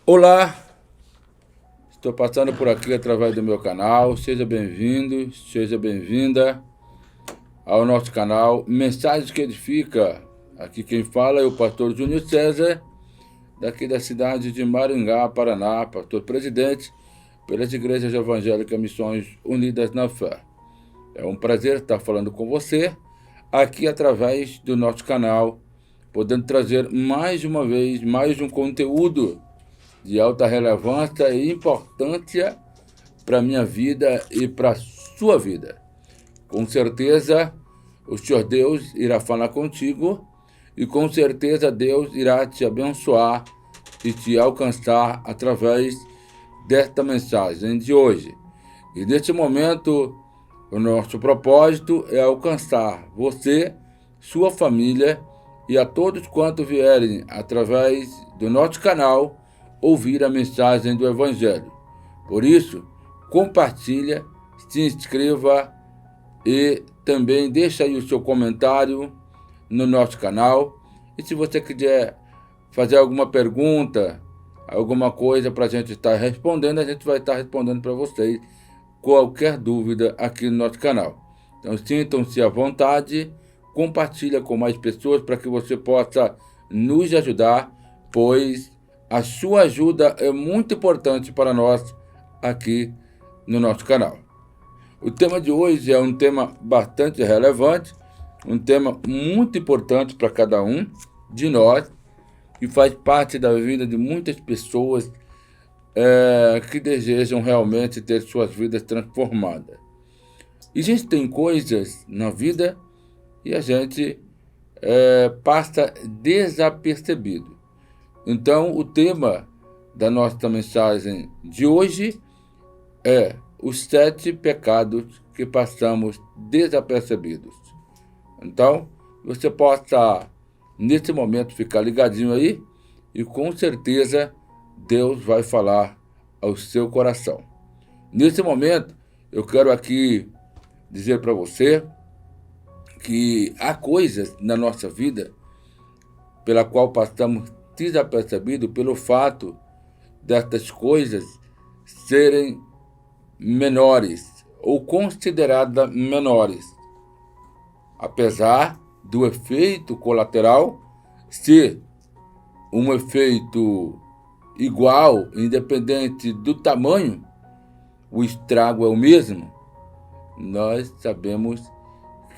Olá, estou passando por aqui através do meu canal. Seja bem-vindo, seja bem-vinda ao nosso canal Mensagens que Edifica. Aqui quem fala é o pastor Júnior César, daqui da cidade de Maringá, Paraná, pastor presidente pelas Igrejas Evangélicas Missões Unidas na Fé. É um prazer estar falando com você aqui através do nosso canal, podendo trazer mais uma vez mais um conteúdo de alta relevância e importância para a minha vida e para a sua vida. Com certeza, o Senhor Deus irá falar contigo e com certeza Deus irá te abençoar e te alcançar através desta mensagem de hoje. E neste momento, o nosso propósito é alcançar você, sua família e a todos quantos vierem através do nosso canal ouvir a mensagem do Evangelho. Por isso, compartilha, se inscreva e também deixa aí o seu comentário no nosso canal. E se você quiser fazer alguma pergunta, alguma coisa para a gente estar respondendo, a gente vai estar respondendo para vocês qualquer dúvida aqui no nosso canal. Então sintam-se à vontade, compartilha com mais pessoas para que você possa nos ajudar, pois a sua ajuda é muito importante para nós aqui no nosso canal. O tema de hoje é um tema bastante relevante, um tema muito importante para cada um de nós e faz parte da vida de muitas pessoas que desejam realmente ter suas vidas transformadas. Existem coisas na vida e a gente passa desapercebido. Então, o tema da nossa mensagem de hoje é os 7 pecados que passamos desapercebidos. Então, você possa, nesse momento, ficar ligadinho aí e, com certeza, Deus vai falar ao seu coração. Nesse momento, eu quero aqui dizer para você que há coisas na nossa vida pela qual passamos desapercebido pelo fato destas coisas serem menores ou consideradas menores, apesar do efeito colateral ser um efeito igual, independente do tamanho, o estrago é o mesmo. Nós sabemos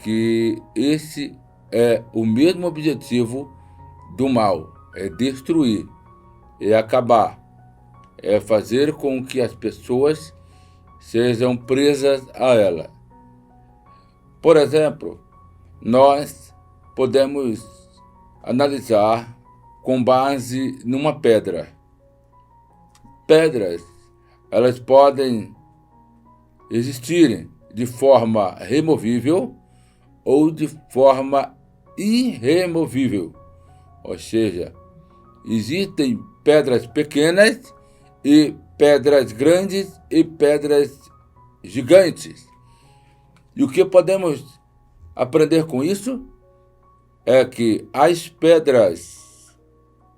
que esse é o mesmo objetivo do mal. É destruir, é acabar, é fazer com que as pessoas sejam presas a ela. Por exemplo, nós podemos analisar com base numa pedra. Pedras, elas podem existir de forma removível ou de forma irremovível, ou seja, existem pedras pequenas e pedras grandes e pedras gigantes. E o que podemos aprender com isso é que as pedras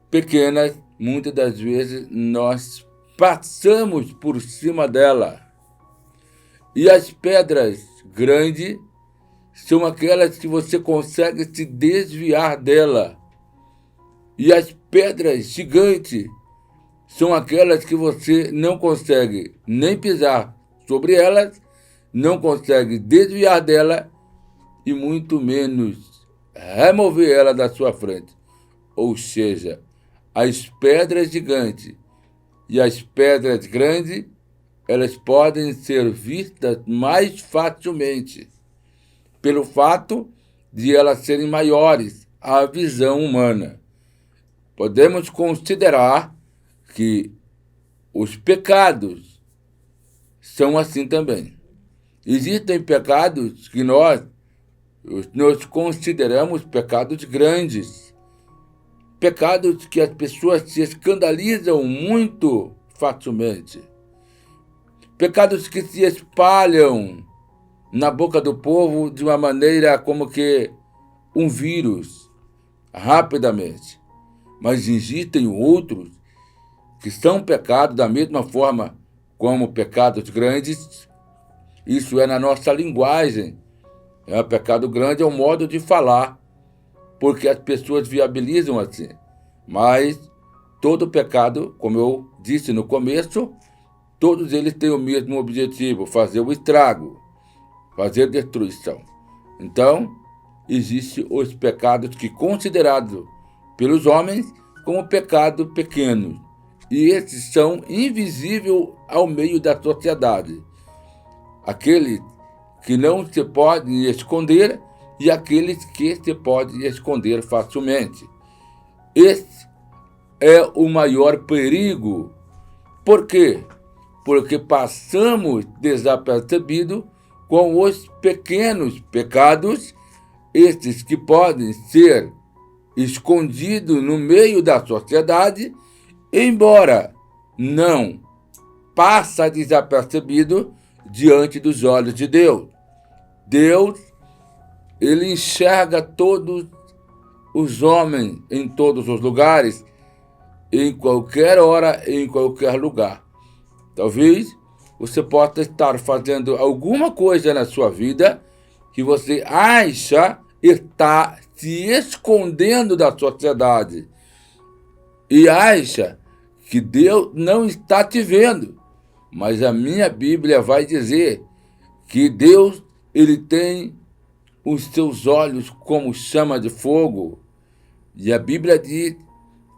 pequenas, muitas das vezes, nós passamos por cima dela. E as pedras grandes são aquelas que você consegue se desviar dela. E as pedras gigantes são aquelas que você não consegue nem pisar sobre elas, não consegue desviar dela e muito menos remover ela da sua frente. Ou seja, as pedras gigantes e as pedras grandes, elas podem ser vistas mais facilmente pelo fato de elas serem maiores à visão humana. Podemos considerar que os pecados são assim também. Existem pecados que nós consideramos pecados grandes, pecados que as pessoas se escandalizam muito facilmente, pecados que se espalham na boca do povo de uma maneira como que um vírus, rapidamente. Mas existem outros que são pecados da mesma forma como pecados grandes. Isso é na nossa linguagem. Pecado grande é um modo de falar, porque as pessoas viabilizam assim. Mas todo pecado, como eu disse no começo, todos eles têm o mesmo objetivo: fazer o estrago, fazer destruição. Então, existem os pecados que considerados pelos homens como pecado pequeno. E esses são invisíveis ao meio da sociedade. Aqueles que não se podem esconder e aqueles que se podem esconder facilmente. Esse é o maior perigo. Por quê? Porque passamos desapercebidos com os pequenos pecados, esses que podem ser escondidos no meio da sociedade, embora não passa desapercebido diante dos olhos de Deus. Deus, ele enxerga todos os homens em todos os lugares, em qualquer hora, em qualquer lugar. Talvez você possa estar fazendo alguma coisa na sua vida que você acha está se escondendo da sociedade e acha que Deus não está te vendo. Mas a minha Bíblia vai dizer que Deus, ele tem os seus olhos como chama de fogo. E a Bíblia diz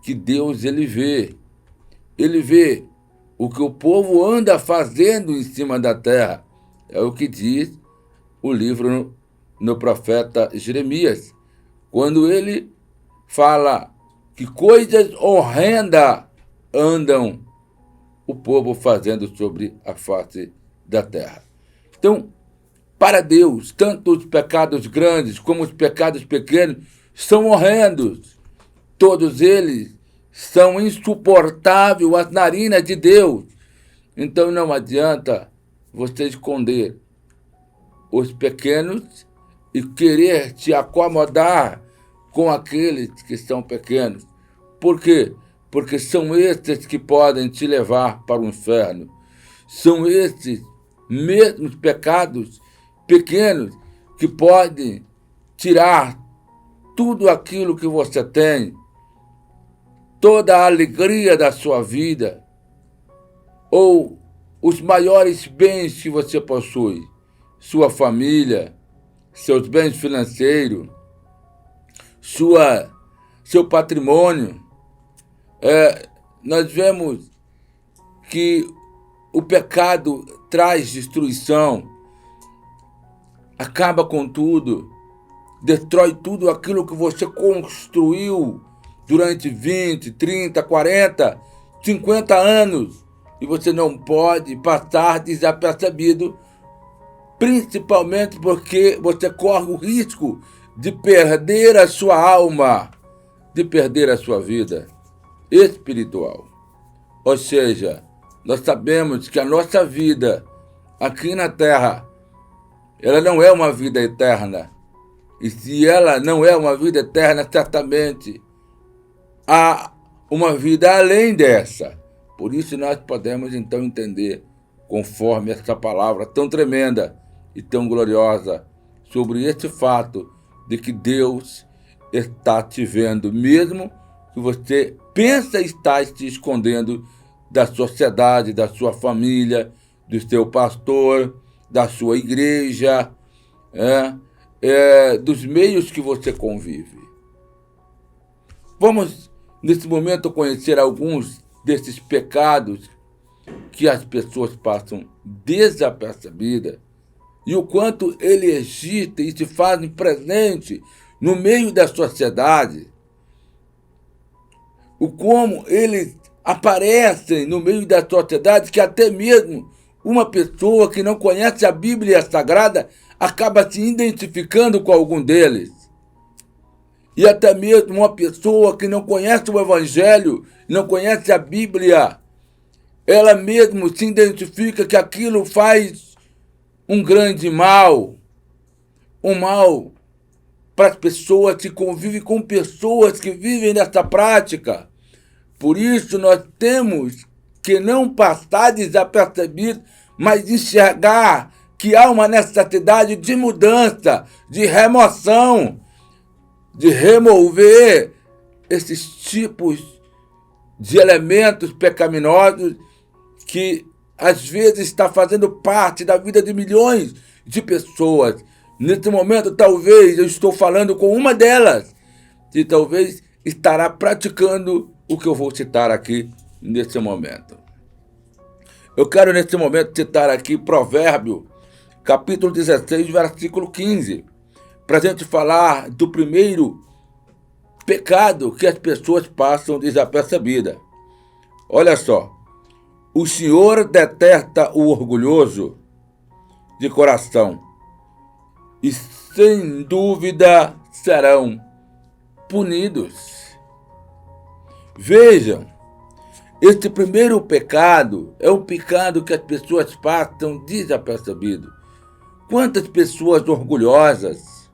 que Deus, ele vê o que o povo anda fazendo em cima da terra. É o que diz o livro no profeta Jeremias, quando ele fala que coisas horrendas andam o povo fazendo sobre a face da terra. Então, para Deus, tanto os pecados grandes como os pecados pequenos são horrendos. Todos eles são insuportáveis às narinas de Deus. Então não adianta você esconder os pequenos e querer te acomodar com aqueles que são pequenos. Por quê? Porque são esses que podem te levar para o inferno. São esses mesmos pecados pequenos que podem tirar tudo aquilo que você tem, toda a alegria da sua vida, ou os maiores bens que você possui, sua família, seus bens financeiros, seu patrimônio. Nós vemos que o pecado traz destruição, acaba com tudo, destrói tudo aquilo que você construiu durante 20, 30, 40, 50 anos. E você não pode passar desapercebido, principalmente porque você corre o risco de perder a sua alma, de perder a sua vida espiritual. Ou seja, nós sabemos que a nossa vida aqui na Terra, ela não é uma vida eterna. E se ela não é uma vida eterna, certamente há uma vida além dessa. Por isso nós podemos então entender, conforme essa palavra tão tremenda e tão gloriosa, sobre esse fato de que Deus está te vendo, mesmo que você pensa estar se escondendo da sociedade, da sua família, do seu pastor, da sua igreja, dos meios que você convive. Vamos, nesse momento, conhecer alguns desses pecados que as pessoas passam desapercebidas e o quanto ele existe e se fazem presente no meio da sociedade, o como eles aparecem no meio da sociedade, que até mesmo uma pessoa que não conhece a Bíblia Sagrada acaba se identificando com algum deles. E até mesmo uma pessoa que não conhece o Evangelho, não conhece a Bíblia, ela mesmo se identifica que aquilo faz um grande mal, um mal para as pessoas que convivem com pessoas que vivem nessa prática. Por isso nós temos que não passar desapercebido, mas enxergar que há uma necessidade de mudança, de remoção, de remover esses tipos de elementos pecaminosos que às vezes está fazendo parte da vida de milhões de pessoas. Nesse momento, talvez eu estou falando com uma delas, que talvez estará praticando o que eu vou citar aqui nesse momento. Eu quero nesse momento citar aqui Provérbio, capítulo 16, versículo 15, para a gente falar do primeiro pecado que as pessoas passam desapercebida. Olha só, o Senhor detesta o orgulhoso de coração e sem dúvida serão punidos. Vejam, este primeiro pecado é um pecado que as pessoas passam desapercebido. Quantas pessoas orgulhosas,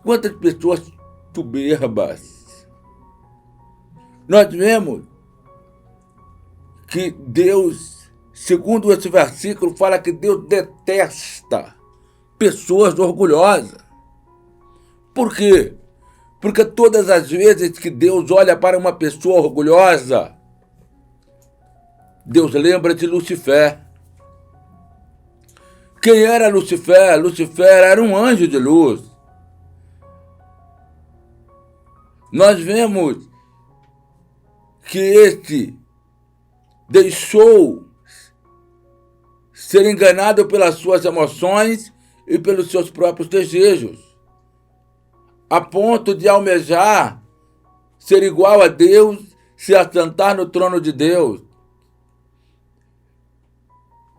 quantas pessoas soberbas. Nós vemos que Deus, segundo esse versículo, fala que Deus detesta pessoas orgulhosas. Por quê? Porque todas as vezes que Deus olha para uma pessoa orgulhosa, Deus lembra de Lucifer. Quem era Lucifer? Lucifer era um anjo de luz. Nós vemos que este deixou ser enganado pelas suas emoções e pelos seus próprios desejos, a ponto de almejar ser igual a Deus, se assentar no trono de Deus,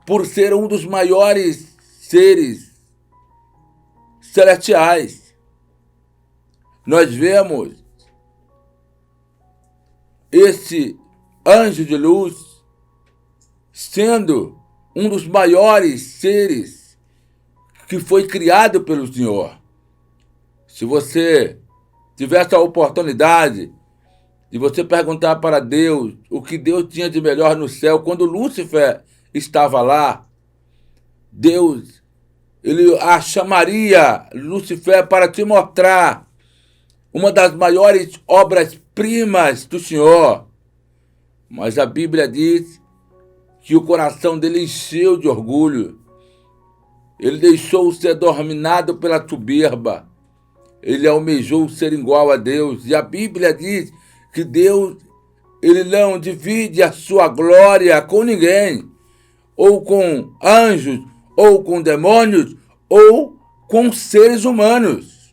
por ser um dos maiores seres celestiais. Nós vemos esse anjo de luz sendo um dos maiores seres que foi criado pelo Senhor. Se você tivesse a oportunidade de você perguntar para Deus o que Deus tinha de melhor no céu, quando Lúcifer estava lá, Deus, ele a chamaria, Lúcifer, para te mostrar uma das maiores obras-primas do Senhor. Mas a Bíblia diz que o coração dele encheu de orgulho. Ele deixou ser dominado pela soberba. Ele almejou ser igual a Deus. E a Bíblia diz que Deus, ele não divide a sua glória com ninguém, ou com anjos, ou com demônios, ou com seres humanos.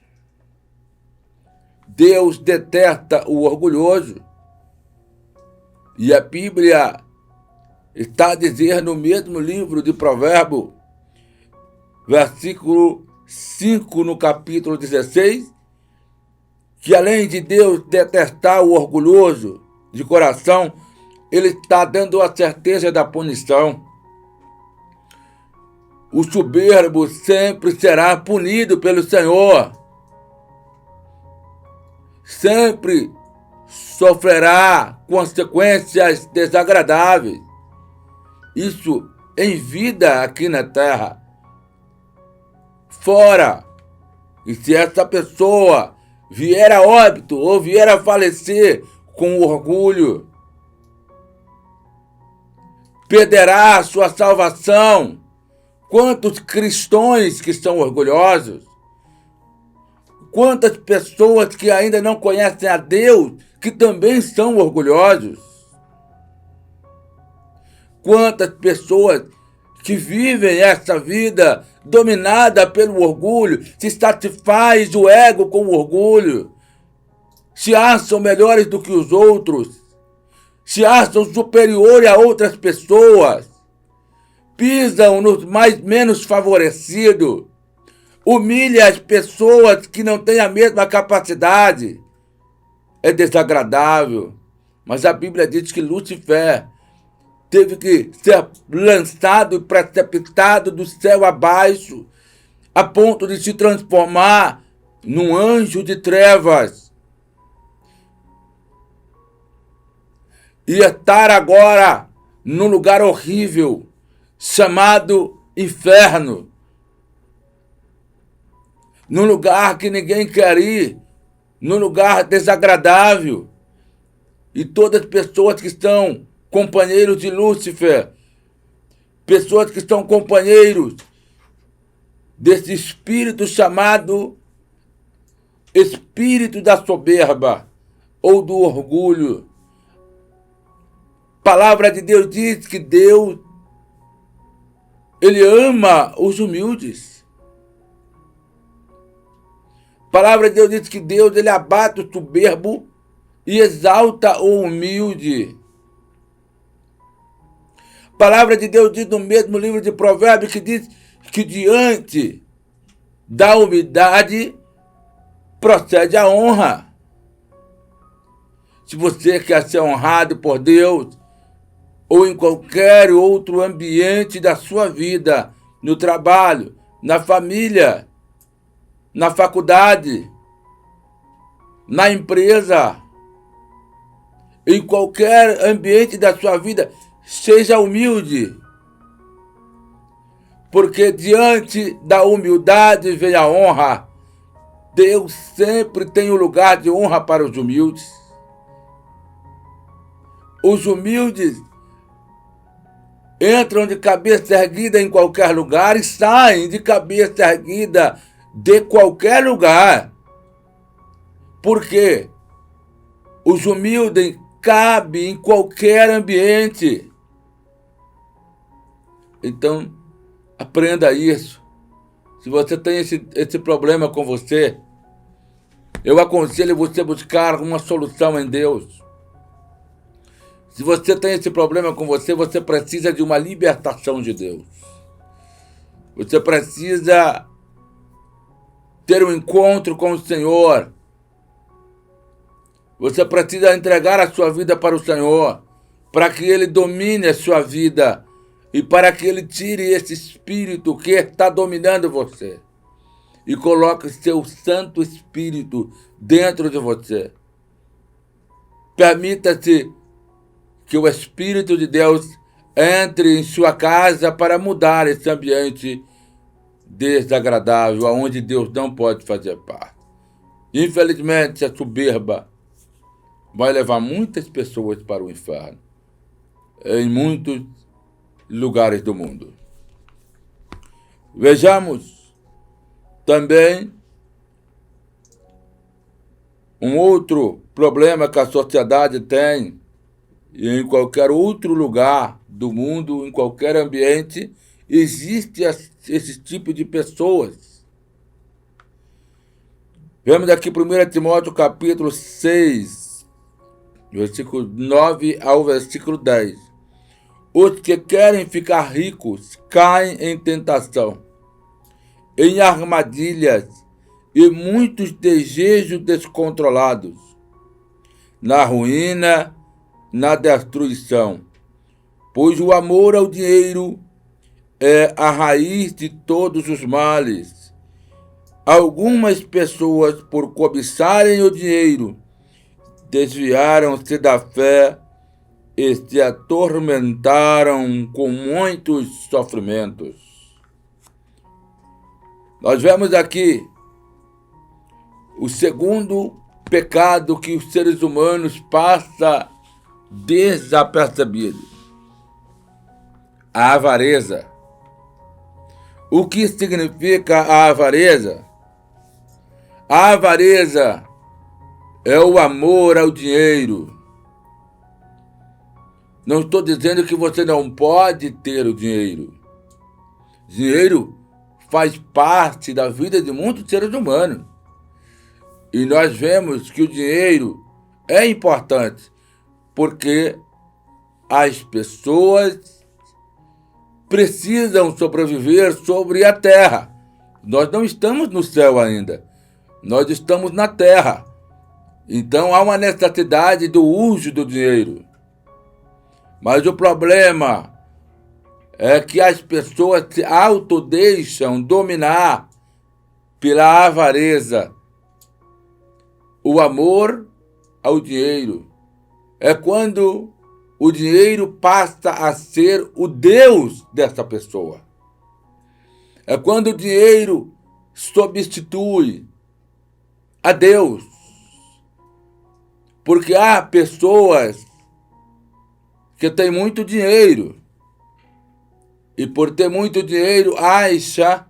Deus detesta o orgulhoso. E a Bíblia está a dizer no mesmo livro de Provérbios, versículo 5, no capítulo 16, que além de Deus detestar o orgulhoso de coração, ele está dando a certeza da punição. O soberbo sempre será punido pelo Senhor. Sempre sofrerá consequências desagradáveis. Isso em vida aqui na terra. Fora, e se essa pessoa vier a óbito ou vier a falecer com orgulho, perderá a sua salvação. Quantos cristãos que são orgulhosos? Quantas pessoas que ainda não conhecem a Deus, que também são orgulhosos? Quantas pessoas que vivem essa vida dominada pelo orgulho, se satisfaz o ego com o orgulho, se acham melhores do que os outros, se acham superiores a outras pessoas, pisam nos mais menos favorecidos, humilha as pessoas que não têm a mesma capacidade. É desagradável, mas a Bíblia diz que Lúcifer, teve que ser lançado e precipitado do céu abaixo, a ponto de se transformar num anjo de trevas. E estar agora num lugar horrível, chamado inferno. Num lugar que ninguém quer ir, num lugar desagradável. E todas as pessoas que estão companheiros de Lúcifer, pessoas que estão companheiros desse espírito chamado espírito da soberba ou do orgulho. A palavra de Deus diz que Deus, Ele ama os humildes. A palavra de Deus diz que Deus, Ele abate o soberbo e exalta o humilde. A palavra de Deus diz no mesmo livro de Provérbios que diz que diante da humildade procede a honra. Se você quer ser honrado por Deus, ou em qualquer outro ambiente da sua vida, no trabalho, na família, na faculdade, na empresa, em qualquer ambiente da sua vida, seja humilde. Porque diante da humildade vem a honra. Deus sempre tem um lugar de honra para os humildes. Os humildes entram de cabeça erguida em qualquer lugar e saem de cabeça erguida de qualquer lugar. Por quê? Os humildes cabem em qualquer ambiente. Então, aprenda isso. Se você tem esse problema com você, eu aconselho você a buscar uma solução em Deus. Se você tem esse problema com você, você precisa de uma libertação de Deus. Você precisa ter um encontro com o Senhor. Você precisa entregar a sua vida para o Senhor, para que Ele domine a sua vida e para que Ele tire esse espírito que está dominando você e coloque seu Santo Espírito dentro de você. Permita-se que o Espírito de Deus entre em sua casa para mudar esse ambiente desagradável, onde Deus não pode fazer parte. Infelizmente, a soberba vai levar muitas pessoas para o inferno, em muitos lugares do mundo. Vejamos também um outro problema que a sociedade tem, e em qualquer outro lugar do mundo, em qualquer ambiente, existe esse tipo de pessoas. Vemos aqui 1 Timóteo capítulo 6, versículo 9 ao versículo 10. Os que querem ficar ricos caem em tentação, em armadilhas e muitos desejos descontrolados, na ruína, na destruição, pois o amor ao dinheiro é a raiz de todos os males. Algumas pessoas, por cobiçarem o dinheiro, desviaram-se da fé e se atormentaram com muitos sofrimentos. Nós vemos aqui o segundo pecado que os seres humanos passam desapercebido: a avareza. O que significa a avareza? A avareza é o amor ao dinheiro. Não estou dizendo que você não pode ter o dinheiro. Dinheiro faz parte da vida de muitos seres humanos. E nós vemos que o dinheiro é importante, porque as pessoas precisam sobreviver sobre a terra. Nós não estamos no céu ainda. Nós estamos na terra. Então há uma necessidade do uso do dinheiro. Mas o problema é que as pessoas se autodeixam dominar pela avareza. O amor ao dinheiro é quando o dinheiro passa a ser o Deus dessa pessoa. É quando o dinheiro substitui a Deus. Porque há pessoas que têm muito dinheiro e por ter muito dinheiro acha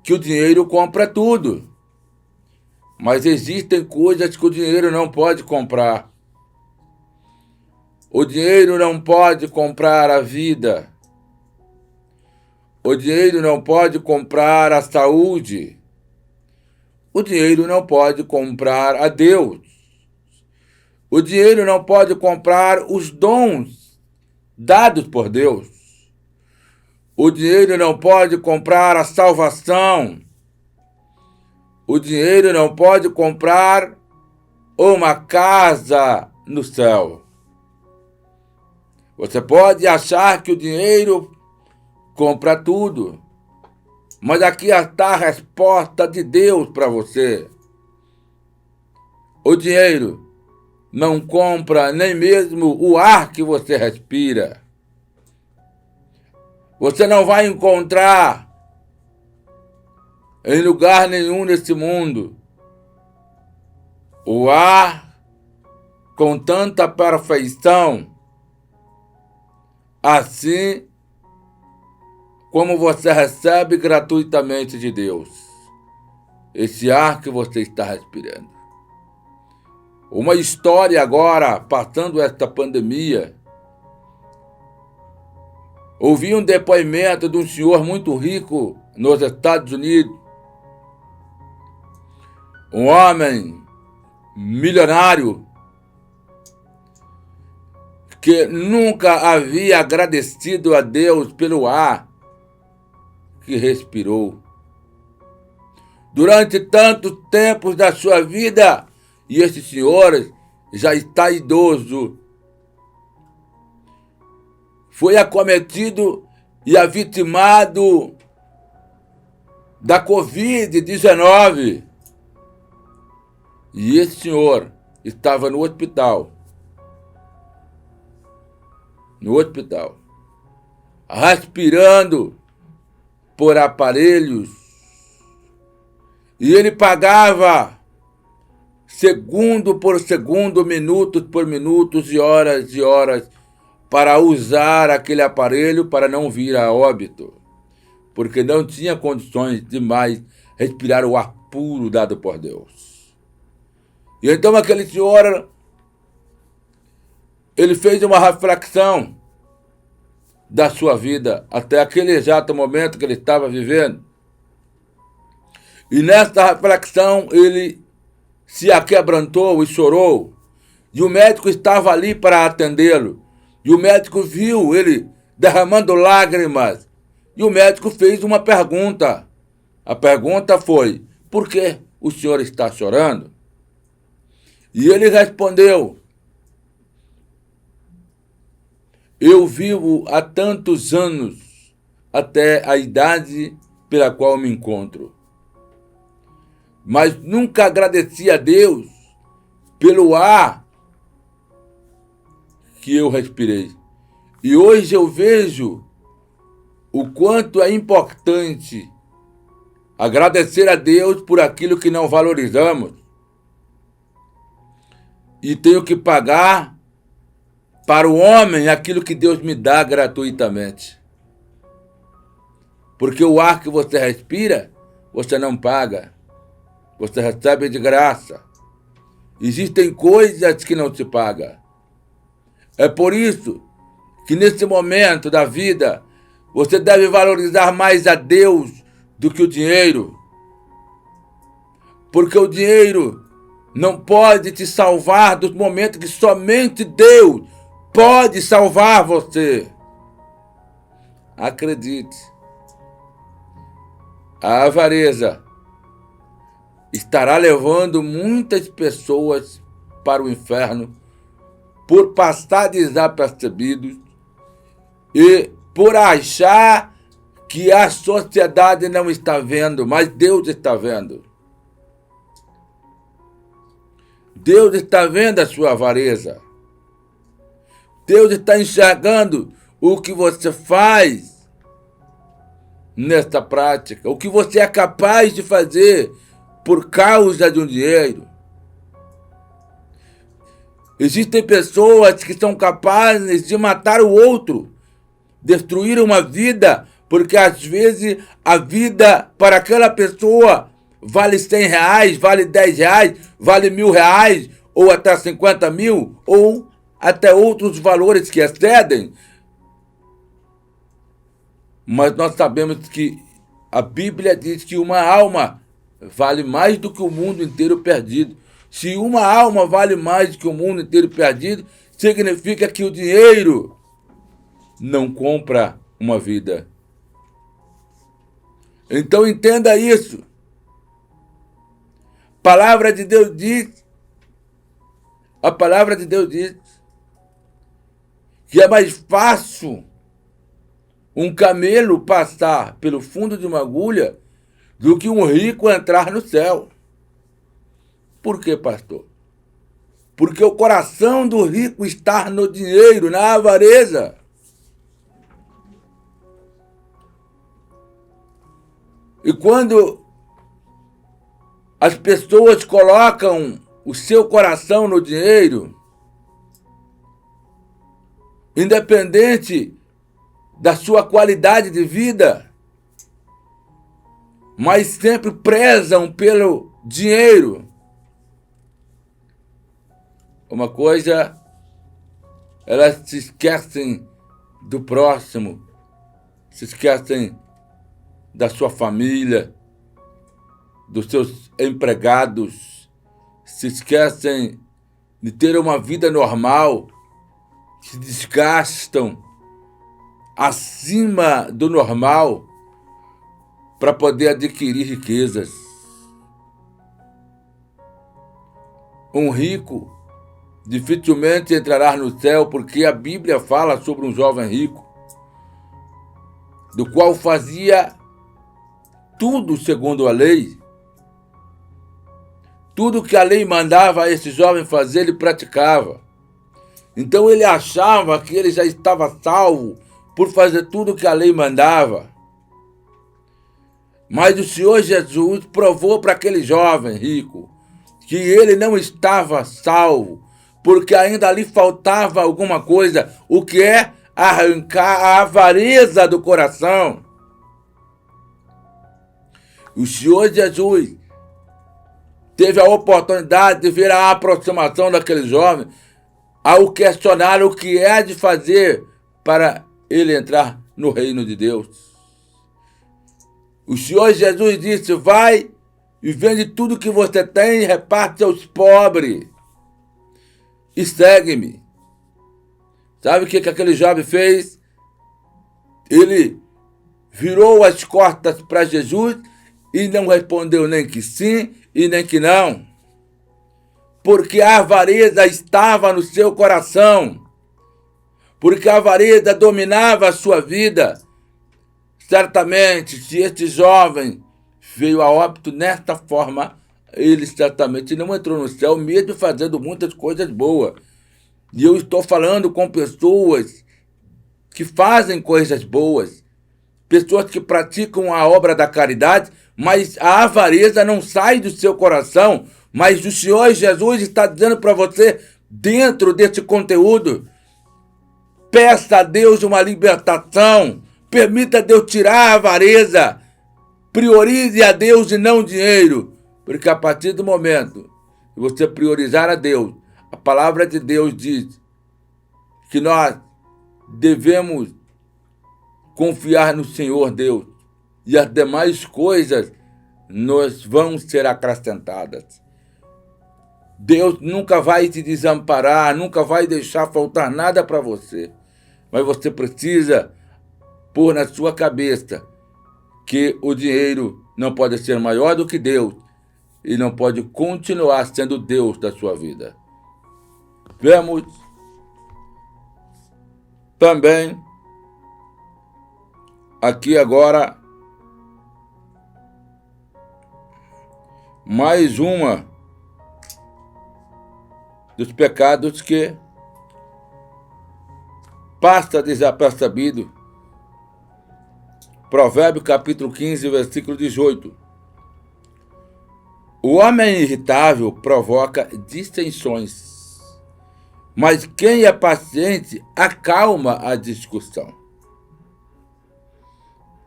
que o dinheiro compra tudo. Mas existem coisas que o dinheiro não pode comprar. O dinheiro não pode comprar a vida. O dinheiro não pode comprar a saúde. O dinheiro não pode comprar a Deus. O dinheiro não pode comprar os dons dados por Deus. O dinheiro não pode comprar a salvação. O dinheiro não pode comprar uma casa no céu. Você pode achar que o dinheiro compra tudo, mas aqui está a resposta de Deus para você. O dinheiro não compra nem mesmo o ar que você respira. Você não vai encontrar em lugar nenhum nesse mundo o ar com tanta perfeição, assim como você recebe gratuitamente de Deus esse ar que você está respirando. Uma história agora, passando esta pandemia, ouvi um depoimento de um senhor muito rico nos Estados Unidos, um homem milionário que nunca havia agradecido a Deus pelo ar que respirou. Durante tantos tempos da sua vida, e esse senhor já está idoso, foi acometido e avitimado da Covid-19. E esse senhor estava no hospital, respirando por aparelhos, e ele pagava segundo por segundo, minutos por minutos e horas para usar aquele aparelho para não vir a óbito, porque não tinha condições de mais respirar o ar puro dado por Deus. E então aquele senhor, ele fez uma reflexão da sua vida até aquele exato momento que ele estava vivendo. E nessa reflexão ele se aquebrantou e chorou. E o médico estava ali para atendê-lo. E o médico viu ele derramando lágrimas. E o médico fez uma pergunta. A pergunta foi: por que o senhor está chorando? E ele respondeu: eu vivo há tantos anos até a idade pela qual me encontro, mas nunca agradeci a Deus pelo ar que eu respirei. E hoje eu vejo o quanto é importante agradecer a Deus por aquilo que não valorizamos. E tenho que pagar para o homem aquilo que Deus me dá gratuitamente. Porque o ar que você respira, você não paga. Você recebe de graça. Existem coisas que não se paga. É por isso que nesse momento da vida, você deve valorizar mais a Deus do que o dinheiro. Porque o dinheiro não pode te salvar dos momentos que somente Deus pode salvar você. Acredite. A avareza estará levando muitas pessoas para o inferno por passar desapercebidos e por achar que a sociedade não está vendo, mas Deus está vendo. Deus está vendo a sua avareza. Deus está enxergando o que você faz nesta prática, o que você é capaz de fazer por causa de um dinheiro. Existem pessoas que são capazes de matar o outro, destruir uma vida, porque às vezes a vida para aquela pessoa vale R$100, vale R$10, vale R$1.000, ou até 50 mil, ou até outros valores que excedem. Mas nós sabemos que a Bíblia diz que uma alma vale mais do que o mundo inteiro perdido. Se uma alma vale mais do que o mundo inteiro perdido, significa que o dinheiro não compra uma vida. Então entenda isso. A palavra de Deus diz que é mais fácil um camelo passar pelo fundo de uma agulha do que um rico entrar no céu. Por quê, pastor? Porque o coração do rico está no dinheiro, na avareza. E quando as pessoas colocam o seu coração no dinheiro, independente da sua qualidade de vida, mas sempre prezam pelo dinheiro. Uma coisa, elas se esquecem do próximo, se esquecem da sua família, dos seus empregados, se esquecem de ter uma vida normal, se desgastam acima do normal para poder adquirir riquezas. Um rico dificilmente entrará no céu, porque a Bíblia fala sobre um jovem rico, do qual fazia tudo segundo a lei. Tudo que a lei mandava a esse jovem fazer, ele praticava. Então ele achava que ele já estava salvo por fazer tudo que a lei mandava. Mas o Senhor Jesus provou para aquele jovem rico que ele não estava salvo, porque ainda lhe faltava alguma coisa, o que é arrancar a avareza do coração. O Senhor Jesus teve a oportunidade de ver a aproximação daquele jovem ao questionar o que é de fazer para ele entrar no reino de Deus. O Senhor Jesus disse: vai e vende tudo que você tem e reparte aos pobres e segue-me. Sabe o que aquele jovem fez? Ele virou as costas para Jesus e não respondeu nem que sim e nem que não, porque a avareza estava no seu coração, porque a avareza dominava a sua vida. Certamente, se este jovem veio a óbito nesta forma, ele certamente não entrou no céu, mesmo fazendo muitas coisas boas. E eu estou falando com pessoas que fazem coisas boas, pessoas que praticam a obra da caridade, mas a avareza não sai do seu coração. Mas o Senhor Jesus está dizendo para você, dentro desse conteúdo, peça a Deus uma libertação, permita a Deus tirar a avareza, priorize a Deus e não o dinheiro, porque a partir do momento que você priorizar a Deus, a palavra de Deus diz que nós devemos confiar no Senhor Deus e as demais coisas nos vão ser acrescentadas. Deus nunca vai te desamparar, nunca vai deixar faltar nada para você, mas você precisa pôr na sua cabeça que o dinheiro não pode ser maior do que Deus e não pode continuar sendo Deus da sua vida. Vemos também aqui agora mais uma dos pecados que passa desapercebido. Provérbio capítulo 15, versículo 18. O homem irritável provoca dissensões, mas quem é paciente acalma a discussão.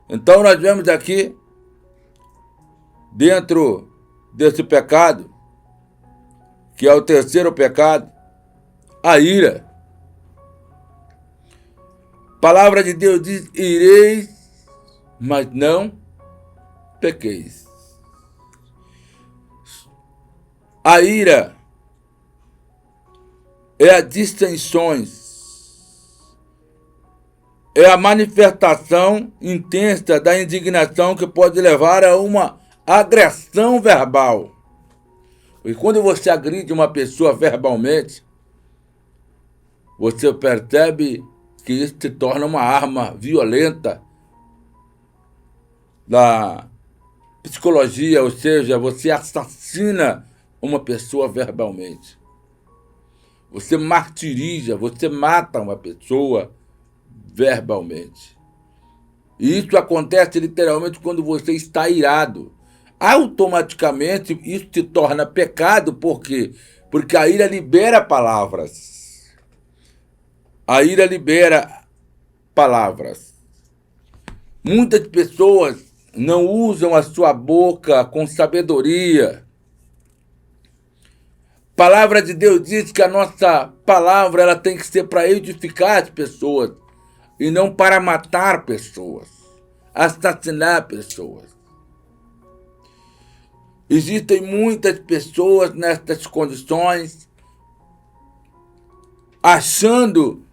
Então nós vemos aqui, dentro desse pecado, que é o terceiro pecado, a ira. A palavra de Deus diz: ireis, mas não pequeis. A ira é a dissensões, é a manifestação intensa da indignação que pode levar a uma agressão verbal. E quando você agride uma pessoa verbalmente, você percebe que isso se torna uma arma violenta da psicologia, ou seja, você assassina uma pessoa verbalmente. Você martiriza, você mata uma pessoa verbalmente. E isso acontece literalmente quando você está irado. Automaticamente isso se torna pecado, por quê? Porque a ira libera palavras. A ira libera palavras. Muitas pessoas não usam a sua boca com sabedoria. A palavra de Deus diz que a nossa palavra ela tem que ser para edificar as pessoas e não para matar pessoas, assassinar pessoas. Existem muitas pessoas nessas condições achando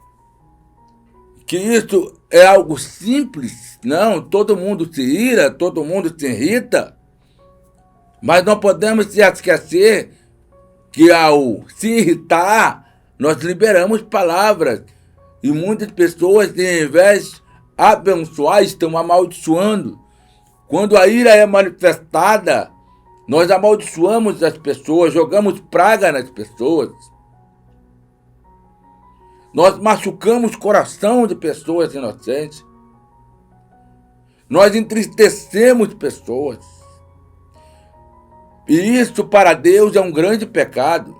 que isso é algo simples. Não, todo mundo se ira, todo mundo se irrita, mas não podemos se esquecer que ao se irritar, nós liberamos palavras. E muitas pessoas, ao invés de abençoar, estão amaldiçoando. Quando a ira é manifestada, nós amaldiçoamos as pessoas, jogamos praga nas pessoas. Nós machucamos o coração de pessoas inocentes. Nós entristecemos pessoas. E isso para Deus é um grande pecado.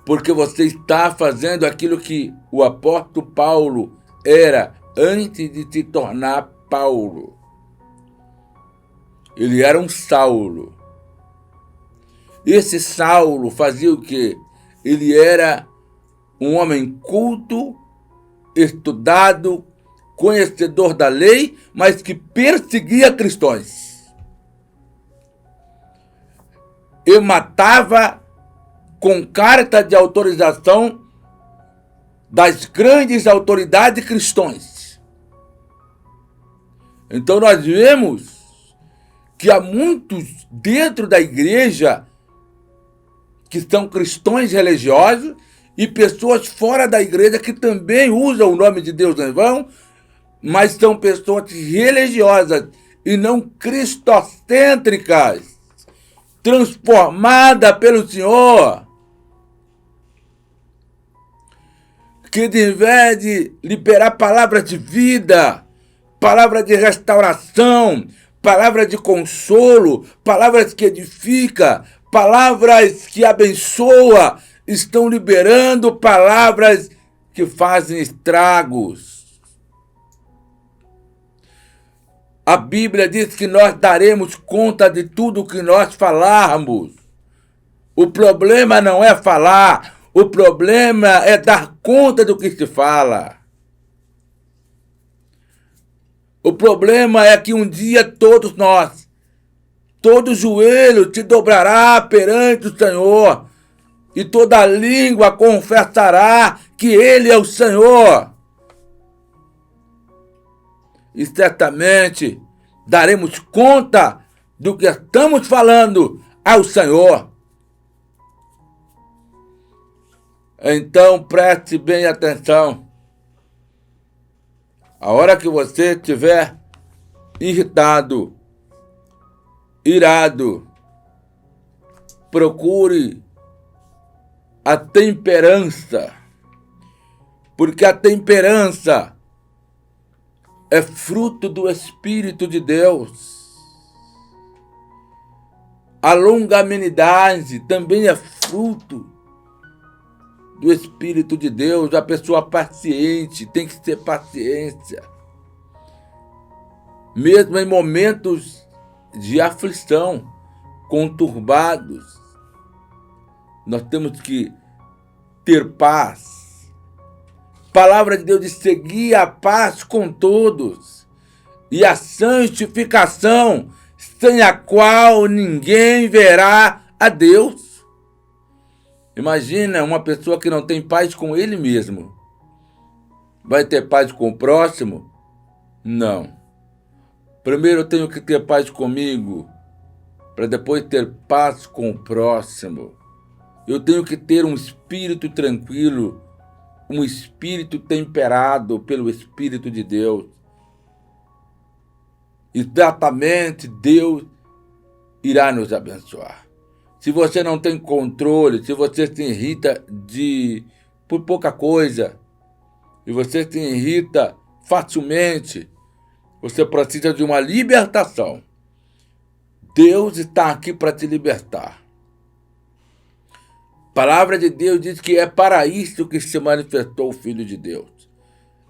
Porque você está fazendo aquilo que o apóstolo Paulo era antes de se tornar Paulo. Ele era um Saulo. Esse Saulo fazia o quê? Ele era um homem culto, estudado, conhecedor da lei, mas que perseguia cristãos. E matava com carta de autorização das grandes autoridades cristãs. Então nós vemos que há muitos dentro da igreja que são cristãos religiosos e pessoas fora da igreja que também usam o nome de Deus em vão, mas são pessoas religiosas e não cristocêntricas, transformadas pelo Senhor, que de vez de liberar palavras de vida, palavras de restauração, palavras de consolo, palavras que edificam, palavras que abençoam, estão liberando palavras que fazem estragos. A Bíblia diz que nós daremos conta de tudo o que nós falarmos. O problema não é falar, o problema é dar conta do que se fala. O problema é que um dia todos nós, todo joelho te dobrará perante o Senhor e toda língua confessará que Ele é o Senhor. E certamente daremos conta do que estamos falando ao Senhor. Então preste bem atenção. A hora que você estiver irritado, irado, procure a temperança, porque a temperança é fruto do Espírito de Deus. A longanimidade também é fruto do Espírito de Deus. A pessoa paciente tem que ter paciência. Mesmo em momentos de aflição, conturbados, nós temos que ter paz. A palavra de Deus diz: seguir a paz com todos e a santificação, sem a qual ninguém verá a Deus. Imagina uma pessoa que não tem paz com ele mesmo. Vai ter paz com o próximo? Não. Primeiro eu tenho que ter paz comigo, para depois ter paz com o próximo. Eu tenho que ter um espírito tranquilo, um espírito temperado pelo Espírito de Deus. Exatamente, Deus irá nos abençoar. Se você não tem controle, se você se irrita por pouca coisa, e você se irrita facilmente, você precisa de uma libertação. Deus está aqui para te libertar. A palavra de Deus diz que é para isso que se manifestou o Filho de Deus.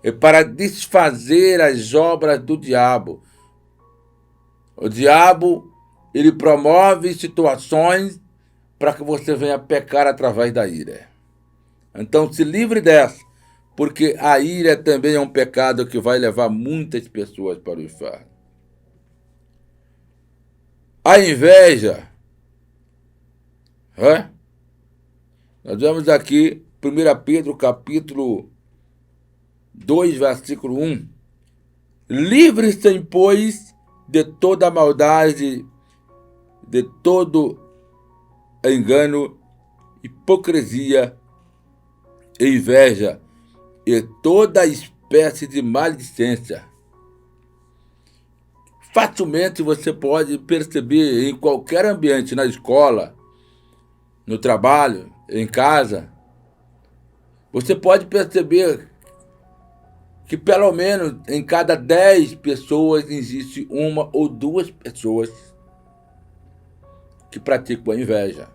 É para desfazer as obras do diabo. O diabo, ele promove situações para que você venha pecar através da ira. Então se livre dessa, porque a ira também é um pecado que vai levar muitas pessoas para o inferno. A inveja, nós vemos aqui 1 Pedro capítulo 2, versículo 1. Livre-se, pois, de toda maldade, de todo engano, hipocrisia, inveja e toda espécie de maledicência. Facilmente você pode perceber em qualquer ambiente, na escola, no trabalho, em casa, você pode perceber que pelo menos em cada 10 pessoas existe uma ou duas pessoas que praticam a inveja.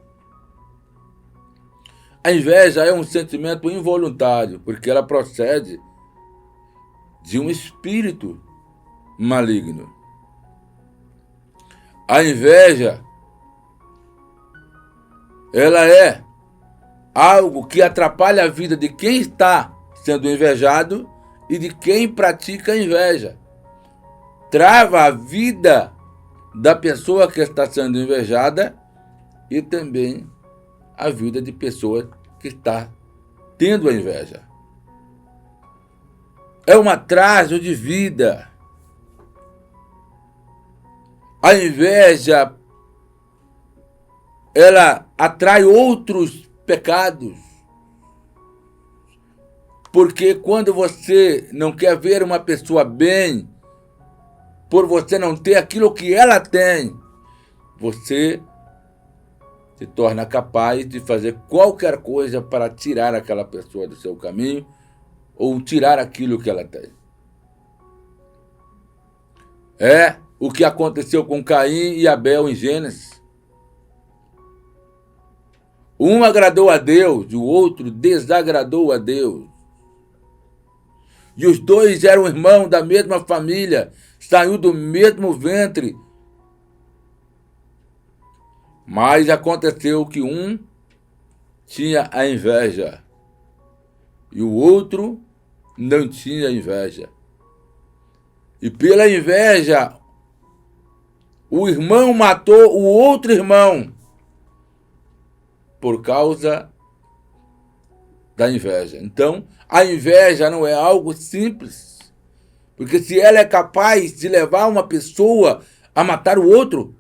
A inveja é um sentimento involuntário, porque ela procede de um espírito maligno. A inveja, ela é algo que atrapalha a vida de quem está sendo invejado e de quem pratica a inveja. Trava a vida da pessoa que está sendo invejada e também a vida de pessoa que está tendo a inveja. É um atraso de vida. A inveja, ela atrai outros pecados. Porque quando você não quer ver uma pessoa bem, por você não ter aquilo que ela tem, você se torna capaz de fazer qualquer coisa para tirar aquela pessoa do seu caminho ou tirar aquilo que ela tem. É o que aconteceu com Caim e Abel em Gênesis. Um agradou a Deus, o outro desagradou a Deus. E os dois eram irmãos da mesma família, saiu do mesmo ventre. Mas aconteceu que um tinha a inveja e o outro não tinha inveja. E pela inveja, o irmão matou o outro irmão por causa da inveja. Então, a inveja não é algo simples, porque se ela é capaz de levar uma pessoa a matar o outro,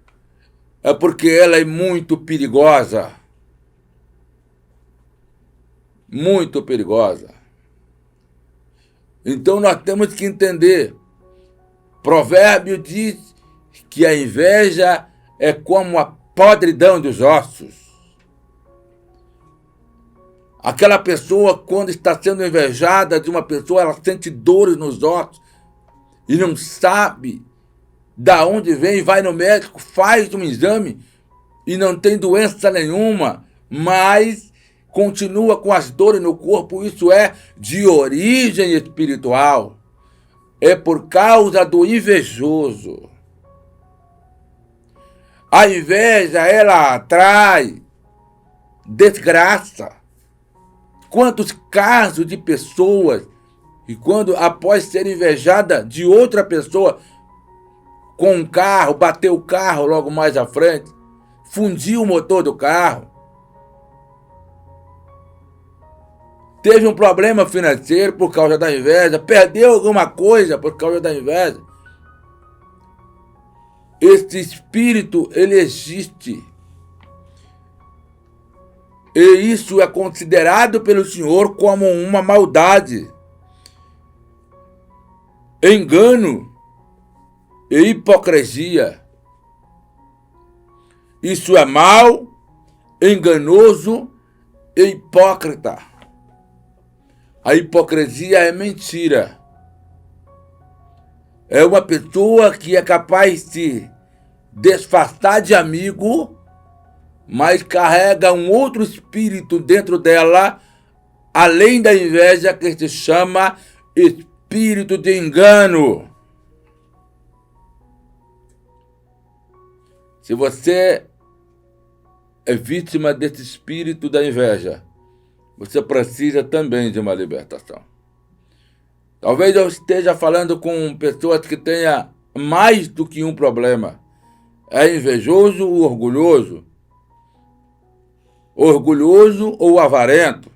é porque ela é muito perigosa. muito perigosa. Então nós temos que entender. Provérbio diz que a inveja é como a podridão dos ossos. Aquela pessoa, quando está sendo invejada de uma pessoa, ela sente dores nos ossos e não sabe da onde vem, vai no médico, faz um exame e não tem doença nenhuma, mas continua com as dores no corpo. Isso é de origem espiritual. É por causa do invejoso. A inveja, ela atrai desgraça. Quantos casos de pessoas que quando após ser invejada de outra pessoa com um carro, bateu o carro logo mais à frente, fundiu o motor do carro, teve um problema financeiro por causa da inveja, perdeu alguma coisa por causa da inveja. Esse espírito, ele existe. E isso é considerado pelo Senhor como uma maldade, engano e hipocrisia. Isso é mal, enganoso e hipócrita. A hipocrisia é mentira. É uma pessoa que é capaz de se disfarçar de amigo, mas carrega um outro espírito dentro dela, além da inveja, que se chama espírito de engano. Se você é vítima desse espírito da inveja, você precisa também de uma libertação. Talvez eu esteja falando com pessoas que tenham mais do que um problema. É invejoso ou orgulhoso? Orgulhoso ou avarento?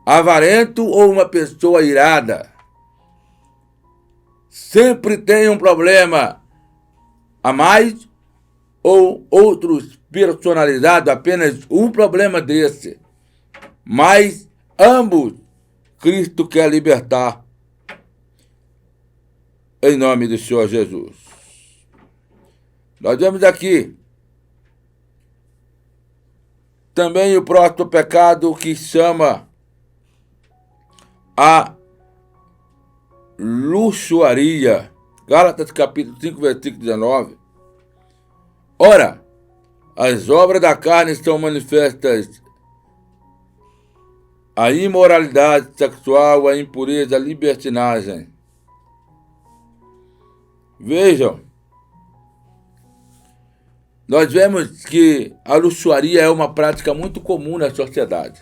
Avarento ou uma pessoa irada? Sempre tem um problema a mais ou outros personalizados, apenas um problema desse. Mas ambos Cristo quer libertar. Em nome do Senhor Jesus. Nós vemos aqui também o próximo pecado que chama a luxuaria. Gálatas capítulo 5, versículo 19. Ora, as obras da carne estão manifestas: a imoralidade sexual, a impureza, a libertinagem. Vejam, nós vemos que a luxuaria é uma prática muito comum na sociedade.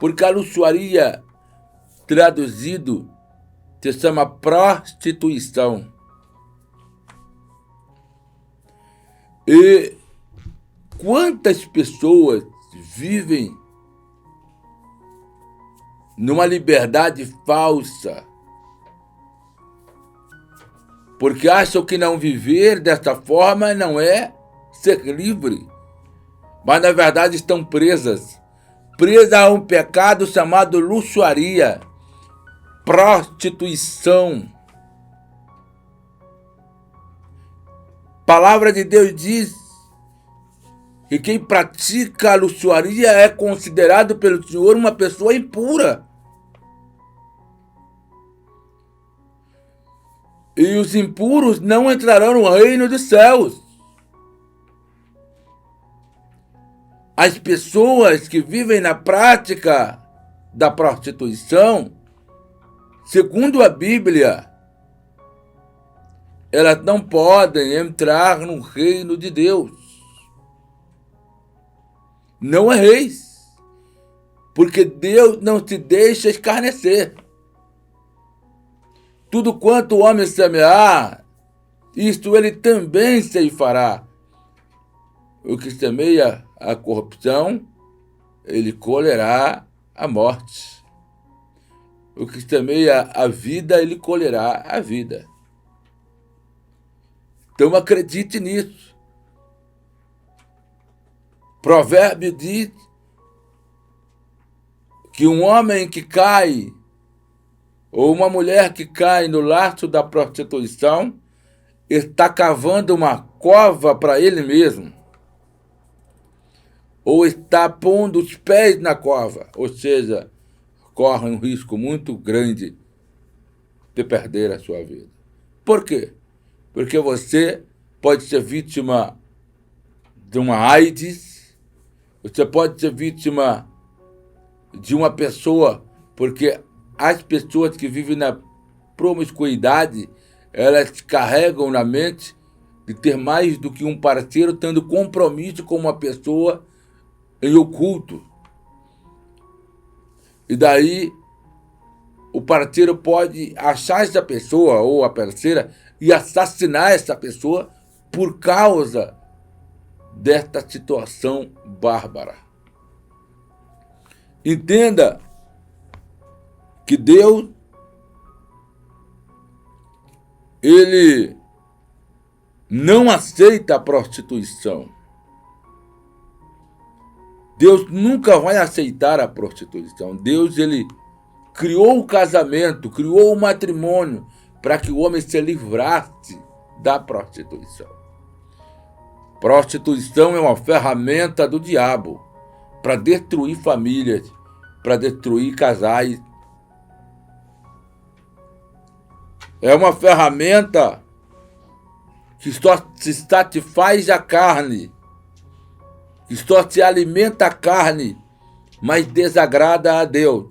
Porque a luxuaria, traduzido, se chama prostituição. E quantas pessoas vivem numa liberdade falsa, porque acham que não viver desta forma não é ser livre, mas na verdade estão presas a um pecado chamado luxuaria, prostituição. A palavra de Deus diz que quem pratica a luxuaria é considerado pelo Senhor uma pessoa impura. E os impuros não entrarão no reino dos céus. As pessoas que vivem na prática da prostituição, segundo a Bíblia, elas não podem entrar no reino de Deus. Não erreis, porque Deus não se deixa escarnecer. Tudo quanto o homem semear, isto ele também ceifará. O que semeia a corrupção, ele colherá a morte. O que semeia a vida, ele colherá a vida. Então acredite nisso. Provérbio diz que um homem que cai, ou uma mulher que cai no laço da prostituição, está cavando uma cova para ele mesmo, ou está pondo os pés na cova, ou seja, corre um risco muito grande de perder a sua vida. Por quê? Porque você pode ser vítima de uma AIDS, você pode ser vítima de uma pessoa, porque as pessoas que vivem na promiscuidade, elas carregam na mente de ter mais do que um parceiro, tendo compromisso com uma pessoa em oculto. E daí o parceiro pode achar essa pessoa ou a parceira e assassinar essa pessoa por causa desta situação bárbara. Entenda que Deus, ele não aceita a prostituição. Deus nunca vai aceitar a prostituição. Deus, ele criou o casamento, criou o matrimônio para que o homem se livrasse da prostituição. Prostituição é uma ferramenta do diabo para destruir famílias, para destruir casais. É uma ferramenta que só se satisfaz a carne, que só se alimenta a carne, mas desagrada a Deus.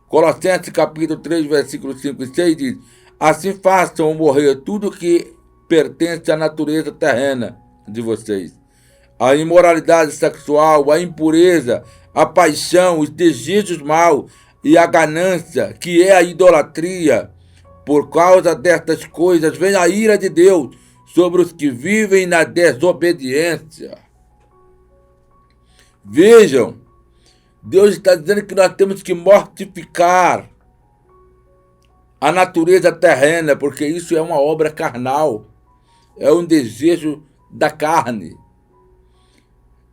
Colossenses capítulo 3, versículos 5 e 6 diz: assim façam morrer tudo que pertence à natureza terrena de vocês. A imoralidade sexual, a impureza, a paixão, os desejos maus e a ganância, que é a idolatria. Por causa destas coisas vem a ira de Deus sobre os que vivem na desobediência. Vejam, Deus está dizendo que nós temos que mortificar a natureza terrena, porque isso é uma obra carnal, é um desejo da carne.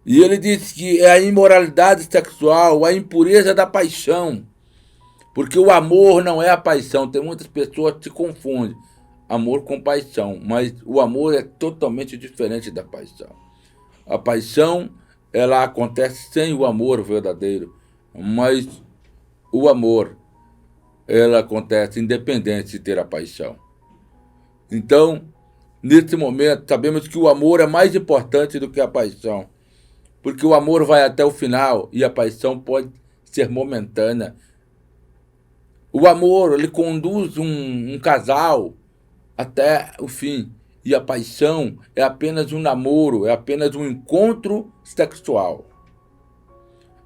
E ele diz que é a imoralidade sexual, a impureza da paixão, porque o amor não é a paixão. Tem muitas pessoas que se confundem amor com paixão, mas o amor é totalmente diferente da paixão. A paixão, ela acontece sem o amor verdadeiro, mas o amor, ela acontece independente de ter a paixão. Então, nesse momento, sabemos que o amor é mais importante do que a paixão, porque o amor vai até o final e a paixão pode ser momentânea. O amor, ele conduz um casal até o fim, e a paixão é apenas um namoro, é apenas um encontro sexual.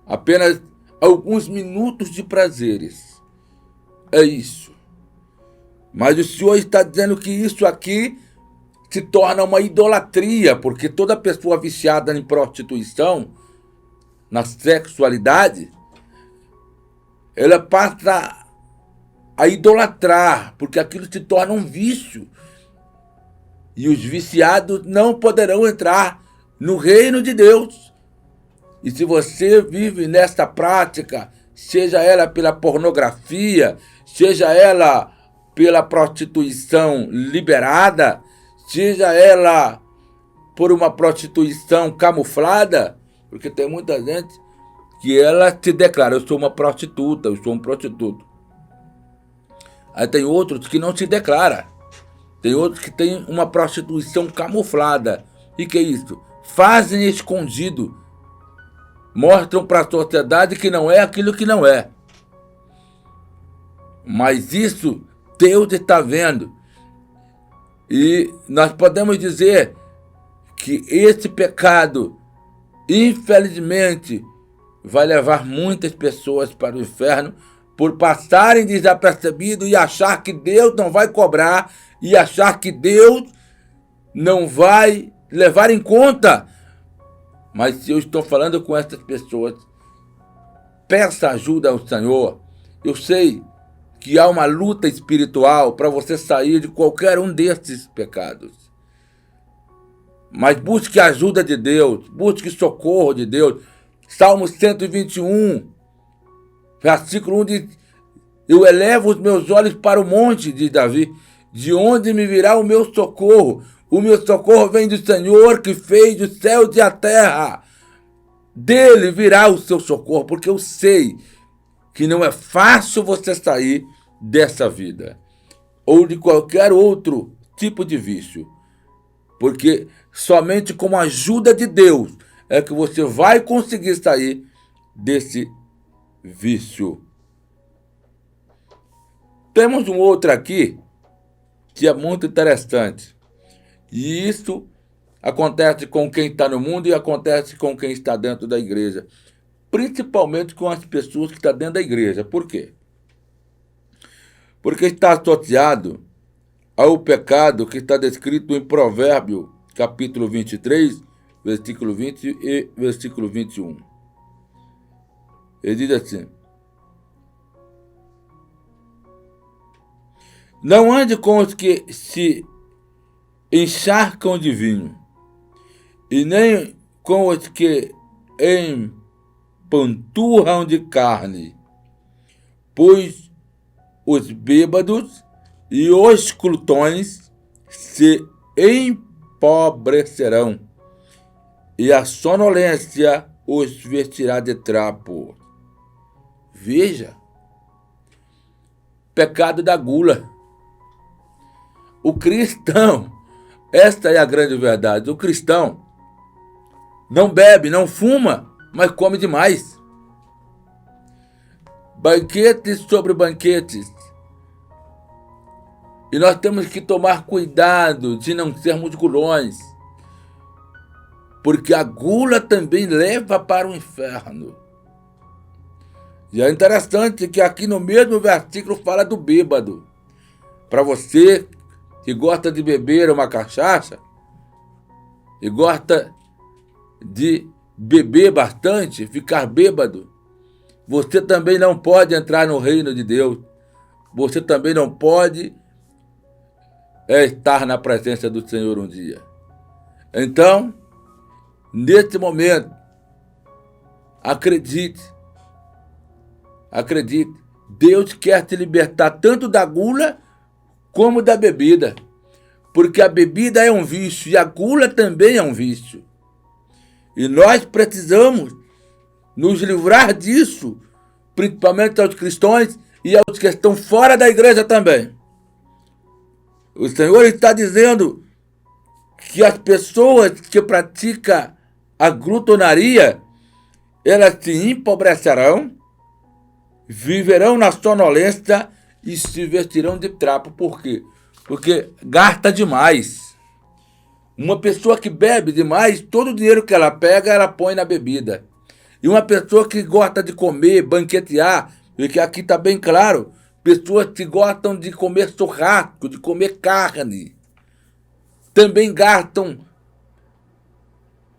Apenas alguns minutos de prazeres. É isso. Mas o Senhor está dizendo que isso aqui se torna uma idolatria, porque toda pessoa viciada em prostituição, na sexualidade, ela passa a idolatrar, porque aquilo se torna um vício. E os viciados não poderão entrar no reino de Deus. E se você vive nessa prática, seja ela pela pornografia, seja ela pela prostituição liberada, seja ela por uma prostituição camuflada, porque tem muita gente que ela se declara: eu sou uma prostituta, eu sou um prostituto. Aí tem outros que não se declaram. Tem outros que têm uma prostituição camuflada. E que é isso? Fazem escondido. Mostram para a sociedade que não é aquilo que não é. Mas isso Deus está vendo. E nós podemos dizer que esse pecado, infelizmente, vai levar muitas pessoas para o inferno por passarem desapercebidos e achar que Deus não vai cobrar e achar que Deus não vai levar em conta. Mas se eu estou falando com essas pessoas, peça ajuda ao Senhor. Eu sei que há uma luta espiritual para você sair de qualquer um desses pecados. Mas busque a ajuda de Deus, busque socorro de Deus. Salmo 121 Versículo 1 diz: eu elevo os meus olhos para o monte, diz Davi, de onde me virá o meu socorro? O meu socorro vem do Senhor que fez os céus e a terra. Dele virá o seu socorro, porque eu sei que não é fácil você sair dessa vida ou de qualquer outro tipo de vício, porque somente com a ajuda de Deus é que você vai conseguir sair desse vício. Temos um outro aqui que é muito interessante, e isso acontece com quem está no mundo e acontece com quem está dentro da igreja, principalmente com as pessoas que estão dentro da igreja. Por quê? Porque está associado ao pecado que está descrito em Provérbio, capítulo 23, versículo 20 e versículo 21. Ele diz assim: não ande com os que se encharcam de vinho, e nem com os que empanturram de carne, pois os bêbados e os glutões se empobrecerão, e a sonolência os vestirá de trapo. Veja, pecado da gula. O cristão, esta é a grande verdade, o cristão não bebe, não fuma, mas come demais. Banquetes sobre banquetes. E nós temos que tomar cuidado de não sermos gulões, porque a gula também leva para o inferno. E é interessante que aqui no mesmo versículo fala do bêbado. Para você que gosta de beber uma cachaça e gosta de beber bastante, ficar bêbado, você também não pode entrar no reino de Deus. Você também não pode estar na presença do Senhor um dia. Então, neste momento, acredite, Deus quer te libertar tanto da gula como da bebida, porque a bebida é um vício e a gula também é um vício. E nós precisamos nos livrar disso, principalmente aos cristãos e aos que estão fora da igreja também. O Senhor está dizendo que as pessoas que praticam a glutonaria, elas se empobrecerão, viverão na sonolência e se vestirão de trapo. Por quê? Porque gasta demais. Uma pessoa que bebe demais, todo o dinheiro que ela pega, ela põe na bebida. E uma pessoa que gosta de comer, banquetear, porque aqui está bem claro, pessoas que gostam de comer churrasco, de comer carne, também gastam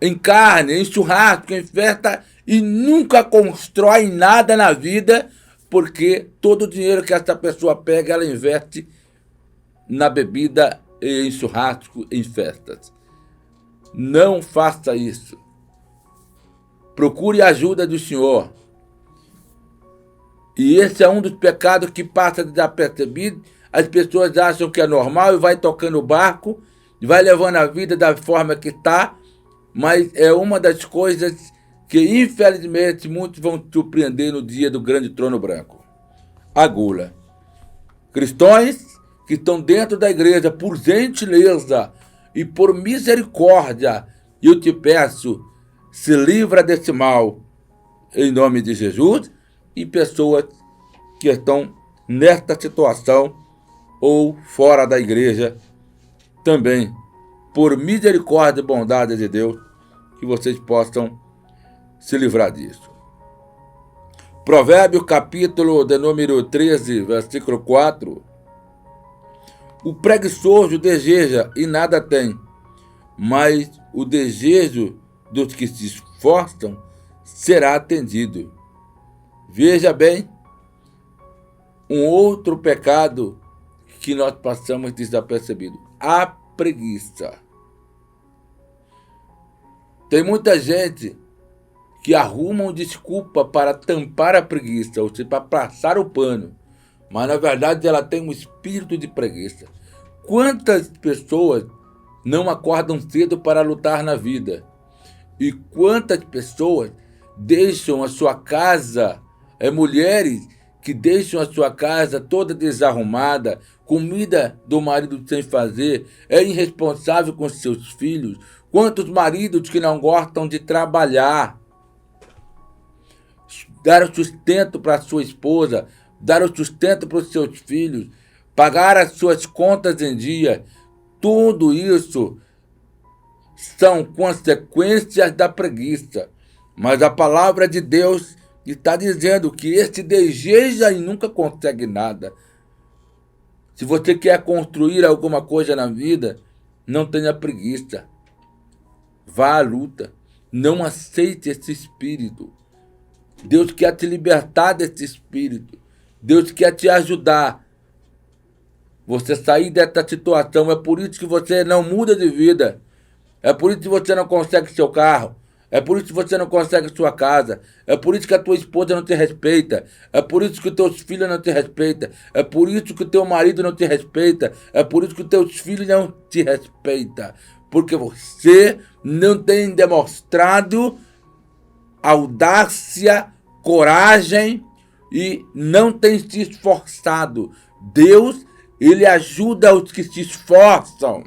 em carne, em churrasco, em festa, e nunca constroem nada na vida, porque todo o dinheiro que essa pessoa pega, ela investe na bebida, em churrasco, em festas. Não faça isso. Procure a ajuda do Senhor. E esse é um dos pecados que passa desapercebido. As pessoas acham que é normal e vai tocando o barco, vai levando a vida da forma que está, mas é uma das coisas que, infelizmente, muitos vão surpreender no dia do grande trono branco. A gula. Cristãos que estão dentro da igreja, por gentileza e por misericórdia, eu te peço, se livra desse mal, em nome de Jesus. E pessoas que estão nesta situação ou fora da igreja, também, por misericórdia e bondade de Deus, que vocês possam se livrar disso. Provérbio, capítulo de número 13, versículo 4. O preguiçoso deseja e nada tem, mas o desejo dos que se esforçam será atendido. Veja bem, um outro pecado que nós passamos desapercebido, a preguiça. Tem muita gente que arrumam desculpa para tampar a preguiça, ou seja, para passar o pano. Mas, na verdade, ela tem um espírito de preguiça. Quantas pessoas não acordam cedo para lutar na vida? E quantas pessoas deixam a sua casa, mulheres que deixam a sua casa toda desarrumada, comida do marido sem fazer, é irresponsável com seus filhos? Quantos maridos que não gostam de trabalhar, dar o sustento para sua esposa, dar o sustento para os seus filhos, pagar as suas contas em dia? Tudo isso são consequências da preguiça. Mas a palavra de Deus está dizendo que este deseja e nunca consegue nada. Se você quer construir alguma coisa na vida, não tenha preguiça. Vá à luta. Não aceite esse espírito. Deus quer te libertar desse espírito. Deus quer te ajudar. Você sair dessa situação. É por isso que você não muda de vida. É por isso que você não consegue seu carro. É por isso que você não consegue sua casa. É por isso que a tua esposa não te respeita. É por isso que os teus filhos não te respeitam. É por isso que o teu marido não te respeita. É por isso que os teus filhos não te respeitam. Porque você não tem demonstrado audácia, coragem e não tem se esforçado. Deus, ele ajuda os que se esforçam.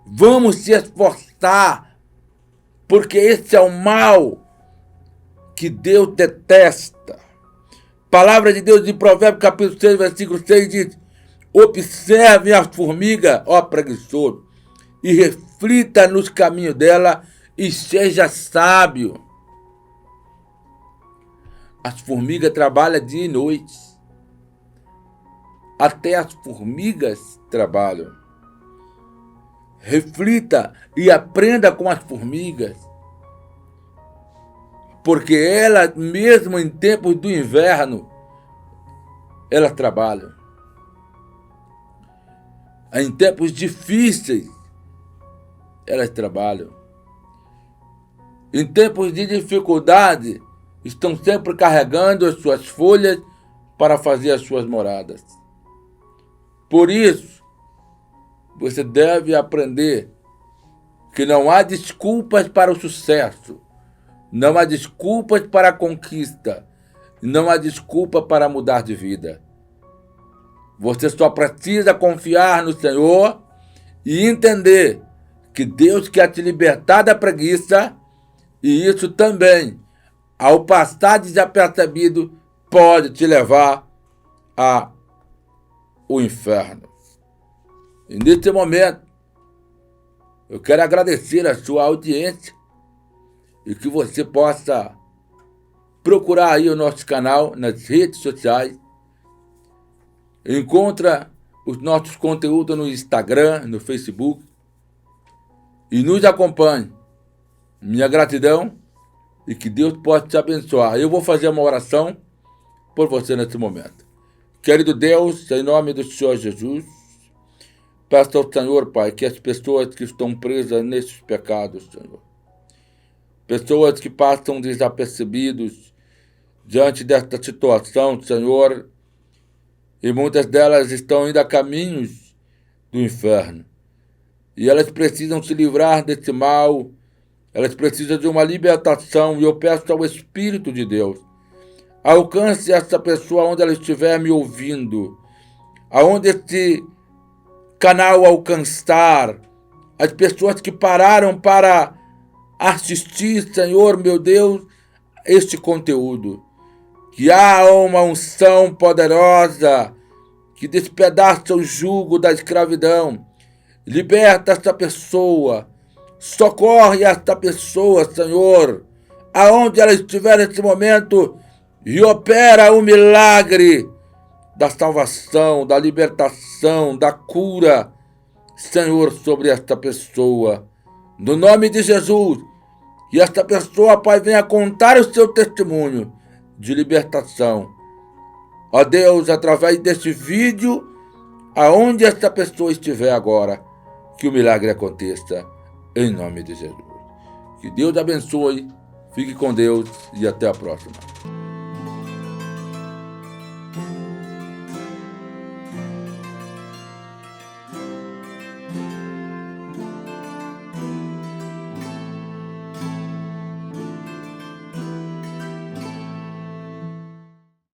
Vamos se esforçar, porque esse é o mal que Deus detesta. Palavra de Deus em Provérbios capítulo 6, versículo 6 diz: observe a formiga, ó preguiçoso, e reflita nos caminhos dela e seja sábio. As formigas trabalham dia e noite. Até as formigas trabalham. Reflita e aprenda com as formigas. Porque elas, mesmo em tempos do inverno, elas trabalham. Em tempos difíceis, elas trabalham. Em tempos de dificuldade, estão sempre carregando as suas folhas para fazer as suas moradas. Por isso, você deve aprender que não há desculpas para o sucesso, não há desculpas para a conquista, não há desculpa para mudar de vida. Você só precisa confiar no Senhor e entender que Deus quer te libertar da preguiça, e isso também, ao passar desapercebido, pode te levar ao inferno. E nesse momento, eu quero agradecer a sua audiência e que você possa procurar aí o nosso canal nas redes sociais. Encontra os nossos conteúdos no Instagram, no Facebook e nos acompanhe. Minha gratidão e que Deus possa te abençoar. Eu vou fazer uma oração por você nesse momento. Querido Deus, em nome do Senhor Jesus, peço ao Senhor, Pai, que as pessoas que estão presas nesses pecados, Senhor, pessoas que passam desapercebidos diante desta situação, Senhor, e muitas delas estão indo a caminhos do inferno, e elas precisam se livrar desse mal, elas precisam de uma libertação, e eu peço ao Espírito de Deus, alcance essa pessoa onde ela estiver me ouvindo, aonde esse canal alcançar, as pessoas que pararam para assistir, Senhor, meu Deus, este conteúdo. Que há uma unção poderosa que despedaça o jugo da escravidão. Liberta esta pessoa. Socorre esta pessoa, Senhor, aonde ela estiver nesse momento, e opera o milagre da salvação, da libertação, da cura, Senhor, sobre esta pessoa. No nome de Jesus, que esta pessoa, Pai, venha contar o seu testemunho de libertação. Ó Deus, através deste vídeo, aonde esta pessoa estiver agora, que o milagre aconteça, em nome de Jesus. Que Deus abençoe, fique com Deus e até a próxima.